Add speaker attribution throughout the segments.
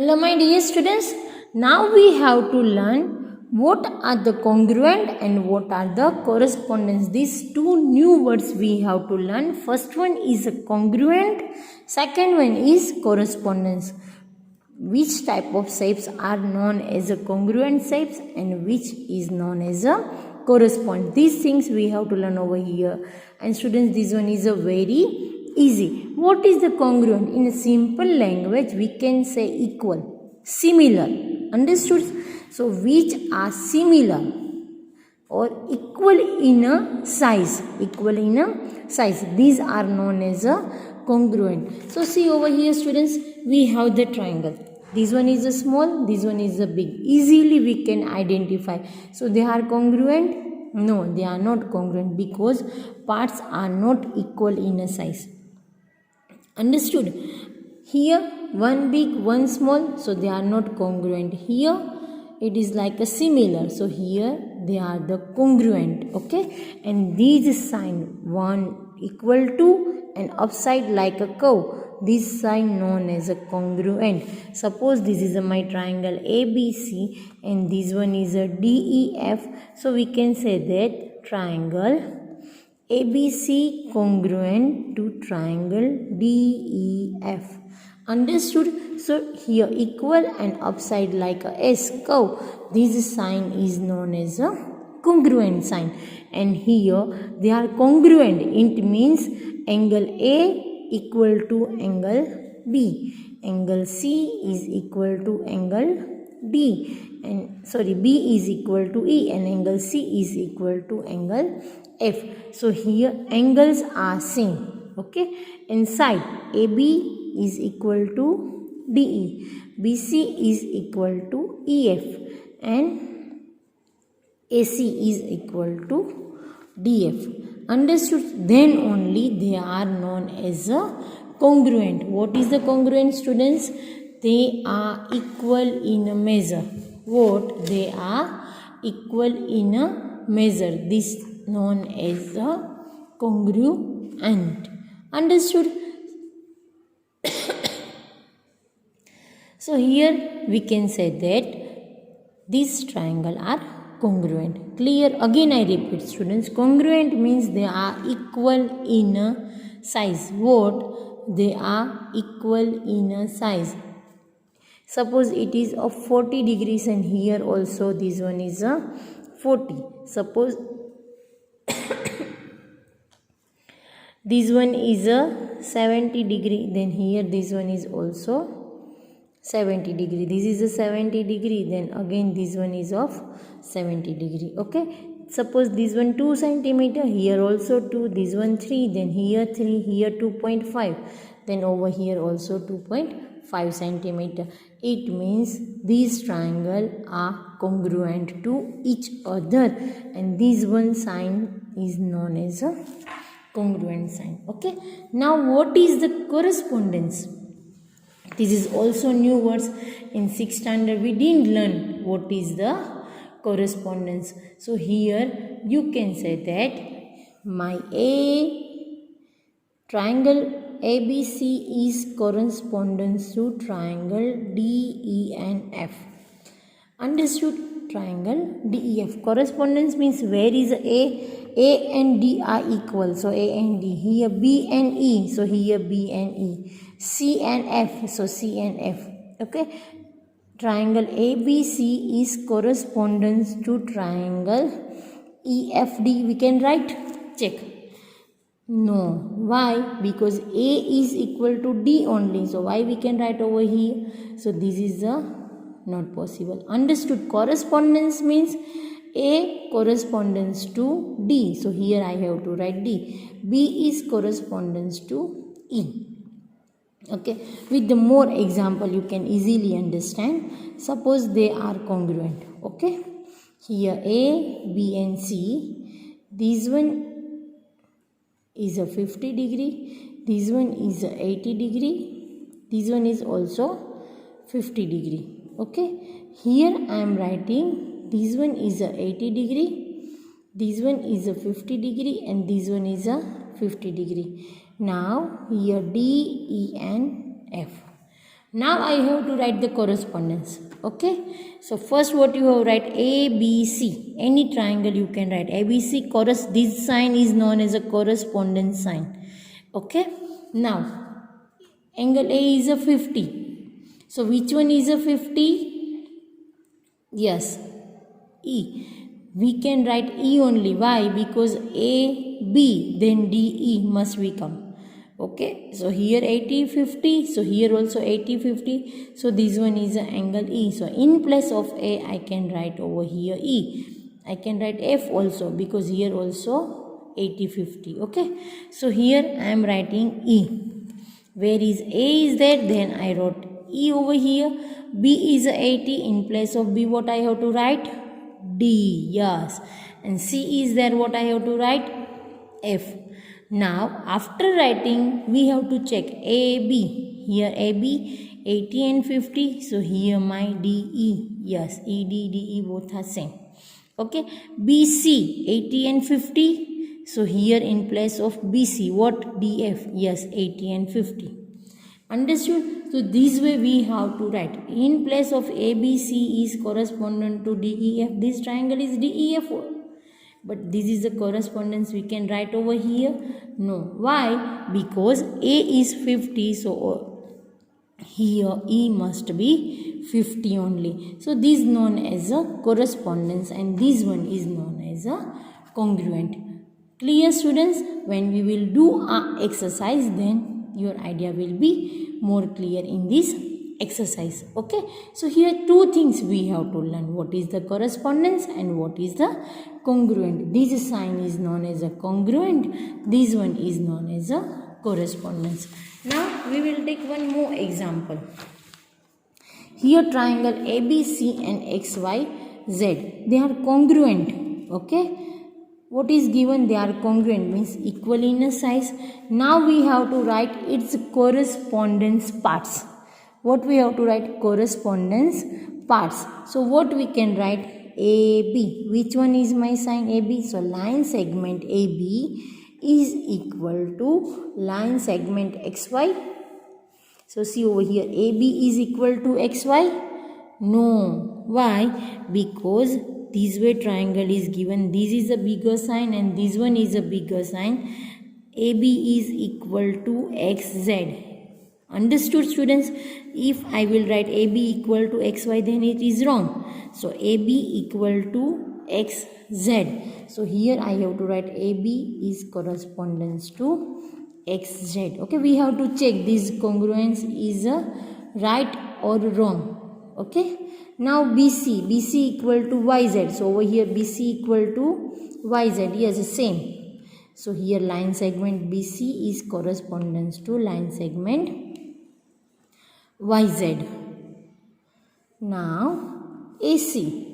Speaker 1: Hello my dear students, now we have to learn what are the congruent and what are the correspondence. These two new words we have to learn. First one is a congruent, second one is correspondence. Which type of shapes are known as a congruent shapes and which is known as a correspond. These things we have to learn over here. And students, this one is a very easy. What is the congruent? In a simple language we can say equal, similar. Understood? So which are similar or equal in a size, these are known as a congruent. So see over here students, we have the triangle. This one is a small, this one is a big. Easily we can identify. So they are congruent? No, they are not congruent because parts are not equal in a size. Understood? Here one big, one small, so they are not congruent. Here it is like a similar, so here they are the congruent. Okay, and these sign, one equal to and upside like a curve, this sign known as a congruent. Suppose this is my triangle ABC and this one is a DEF, so we can say that triangle ABC congruent to triangle DEF. Understood? So here equal and upside like a S curve, this sign is known as a congruent sign. And here they are congruent. It means angle A equal to angle B, angle C is equal to angle D, and B is equal to E, and angle C is equal to angle F. So here angles are same. Okay, inside AB is equal to DE, BC is equal to EF, and AC is equal to DF. Understood? Then only they are known as a congruent. What is the congruent, students? They are equal in a measure. What? They are equal in a measure. This known as a congruent. Understood? So here we can say that these triangles are congruent. Clear? Again I repeat students, congruent means they are equal in a size. What? They are equal in a size. Suppose it is of 40 degrees and here also this one is a 40. Suppose this one is a 70 degree, then here this one is also 70 degree. This is a 70 degree, then again this one is of 70 degree. Okay, suppose this one 2 centimeter, here also 2, this one 3, then here 3, here 2.5, then over here also 2.5 centimeter. It means these triangles are congruent to each other, and this one sign is known as a congruent sign. Okay, now what is the correspondence? This is also new words. In 6th standard we didn't learn what is the correspondence. So here you can say that my triangle ABC is correspondence to triangle DEF. Understood? Triangle DEF. Correspondence means where is A and D are equal, so A and D. Here B and E, so here B and E. C and F, so C and F. Okay, triangle ABC is correspondence to triangle EFD. We can write, check. No, why? Because A is equal to D only, so why we can write over here? So this is not possible. Understood? Correspondence means A correspondence to D, so here I have to write D. B is correspondence to E. Okay, with the more example you can easily understand. Suppose they are congruent. Okay, here A, B and C. This one is a 50 degree, this one is a 80 degree, this one is also 50 degree. Okay, here I am writing this one is a 80 degree, this one is a 50 degree, and this one is a 50 degree. Now here D, E and F. Now I have to write the correspondence. Okay, so first what you have to write, ABC. Any triangle you can write ABC. This sign is known as a correspondence sign. Okay, now angle A is a 50. So which one is a 50? Yes, E. We can write E only. Why? Because A, B, then D, E must become. Okay, so here 80, 50. So here also 80, 50. So this one is an angle E. So in place of A, I can write over here E. I can write F also, because here also 80, 50. Okay, so here I am writing E. Where is A is there, then I wrote E over here. B is 80. In place of B, what I have to write? D. Yes. And C is there, what I have to write? F. Now after writing, we have to check AB. Here AB 80 and 50. So here my DE. Yes, ED, DE both are same. Okay, BC 80 and 50. So here in place of BC, what? DF. Yes, 80 and 50. Understood? So this way we have to write. In place of ABC is correspondent to DEF. This triangle is DEF. But this is the correspondence we can write over here. No. Why? Because A is 50. So here E must be 50 only. So this is known as a correspondence, and this one is known as a congruent. Clear, students? When we will do our exercise, then your idea will be more clear in this exercise. Okay, so here two things we have to learn. What is the correspondence and what is the congruent? This sign is known as a congruent. This one is known as a correspondence. Now we will take one more example. Here triangle ABC and XYZ, they are congruent. Okay, what is given? They are congruent, means equal in a size. Now we have to write its correspondence parts. What we have to write? Correspondence parts. So what we can write? AB. Which one is my sign? AB. So line segment AB is equal to line segment XY. So see over here, AB is equal to XY. No. Why? Because this way triangle is given. This is a bigger sign and this one is a bigger sign. AB is equal to XZ. Understood, students? If I will write AB equal to XY, then it is wrong. So AB equal to XZ. So here I have to write AB is correspondence to XZ. Okay, we have to check this congruence is right or wrong. Okay, now BC equal to YZ. So over here BC equal to YZ. Yes, same. So here line segment BC is correspondence to line segment YZ. Now AC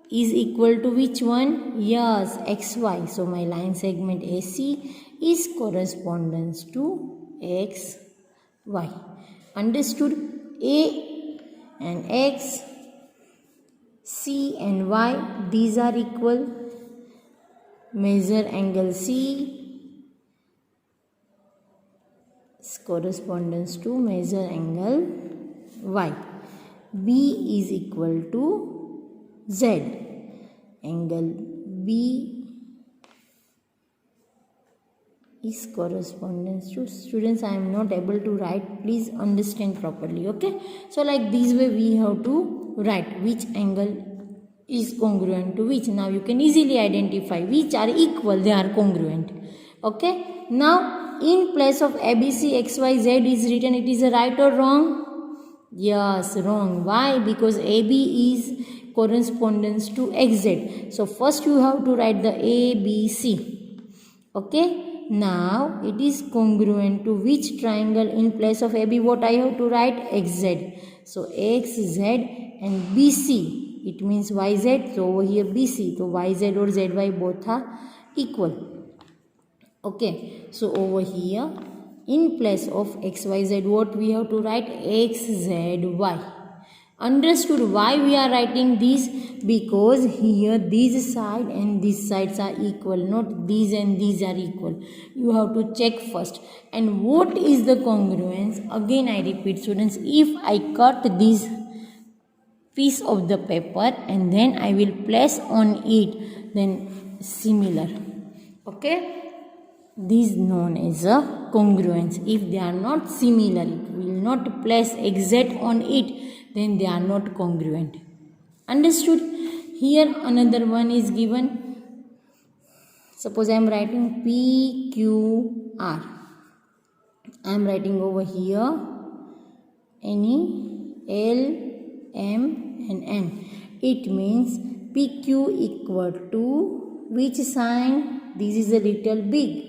Speaker 1: is equal to which one? Yes, XY. So my line segment AC is correspondence to XY. Understood? A and X, C and Y, these are equal. Measure angle C is correspondence to measure angle Y. B is equal to Z. Angle B is correspondence to, students, I am not able to write, please understand properly. Okay, so like this way we have to write which angle is congruent to which. Now you can easily identify which are equal, they are congruent. Okay, now in place of ABC XYZ is written, it is a right or wrong? Yes, wrong. Why? Because AB is correspondence to XZ. So first you have to write the ABC. Okay, now it is congruent to which triangle? In place of AB, what I have to write? XZ. So XZ and BC, it means YZ. So over here BC, so YZ or ZY both are equal. Okay, so over here in place of XYZ, what we have to write? XZY. Understood why we are writing this? Because here this side and these sides are equal, not these and these are equal. You have to check first. And what is the congruence? Again I repeat students, if I cut this piece of the paper and then I will place on it, then similar, okay, this is known as a congruence. If they are not similar, it will not place exact on it, then they are not congruent. Understood? Here another one is given. Suppose I am writing PQR. I am writing over here NE, L, M and N. It means PQ equal to which sign? This is a little big.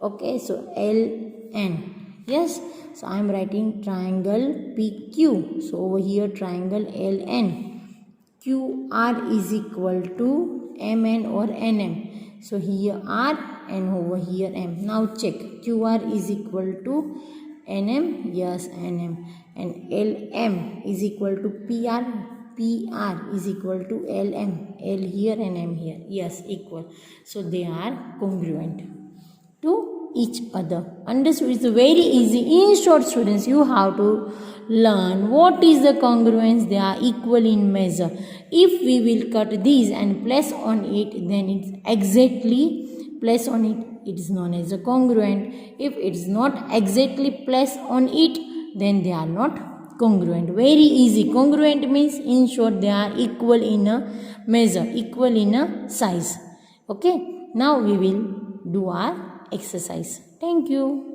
Speaker 1: Okay, so LN. Yes, so I am writing triangle PQ. So over here triangle LN. QR is equal to MN or NM. So here R and over here M. Now check. QR is equal to NM. Yes, NM. And LM is equal to PR. PR is equal to LM. L here and M here. Yes, equal. So they are congruent to each other. Understood? It's very easy. In short, students, you have to learn what is the congruence. They are equal in measure. If we will cut these and place on it, then it's exactly place on it. It is known as a congruent. If it is not exactly placed on it, then they are not congruent. Very easy. Congruent means, in short, they are equal in a measure, equal in a size. Okay. Now we will do our exercise. Thank you.